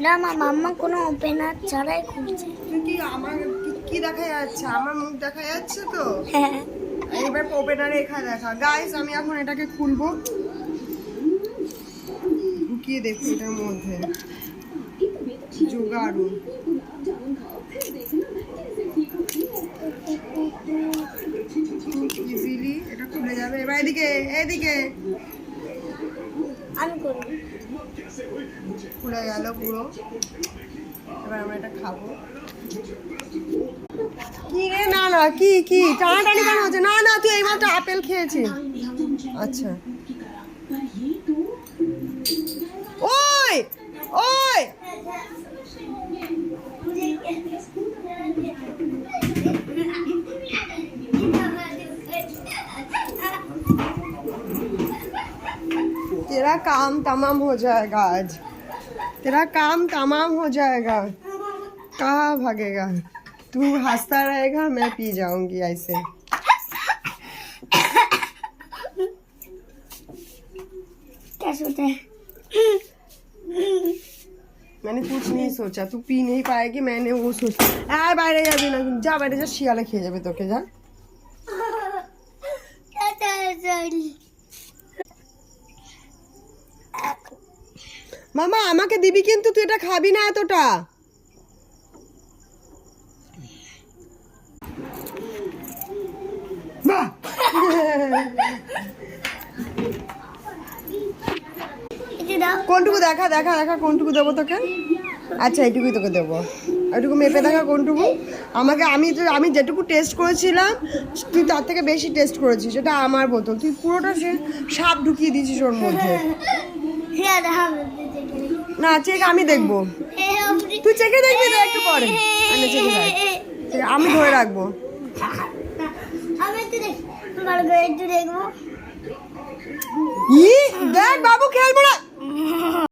না মাম্মা কোনো ওপেনার ছাড়াই খুলছে। কি আমার কি দেখা যাচ্ছে? আমার মুখ দেখা যাচ্ছে তো। হ্যাঁ এবার ওপেনারে এখানে দেখা। গাইস আমি এখন এটাকে খুলবো, ঢুকিয়ে দেখো এটার মধ্যে জোগাড়ু। ইজিলি এটা খুলে যাবে। এবার এদিকে এদিকে আমি করব। খুলে গেল পুরো। এবার আমরা এটা খাবো। কি রে? না না কি কি টানাটানি কেন হচ্ছে? না না তুই এইমাত্র আপেল খেয়েছিস। আচ্ছা ওই ওই तेरा काम तमाम हो जाएगा आज, तेरा काम तमाम हो जाएगा। कहाँ भागेगा तू? हंसता रहेगा, मैं पी जाऊंगी ऐसे। क्या सोचा है? मैंने कुछ नहीं सोचा, तू पी नहीं पाएगी, मैंने वो सोचा। आए বাইরে যাবি না, যা বাইরে যা, শিয়ালে খেয়ে যাবে তোকে, যা। মামা আমাকে দিবি কিন্তু, তুই এটা খাবি না এতটা। বাহ কোনটুকু দেখা দেখা দেখা কোনটুকু দেবো তোকে? আচ্ছা এইটুকুই তোকে দেবো, এইটুকু মেপে দেখা কোনটুকু আমাকে। আমি যেটুকু টেস্ট করেছিলাম তুই তার থেকে বেশি টেস্ট করেছিস। এটা আমার বোতল, তুই পুরোটা সাপ ঢুকিয়ে দিয়েছিস ওর মধ্যে। না চেক আমি দেখবো, তুই চেকে দেখবি তো একটু পরে। চেকে দেখ, আমি ধরে রাখবো। দেখ বাবু খেলবো না।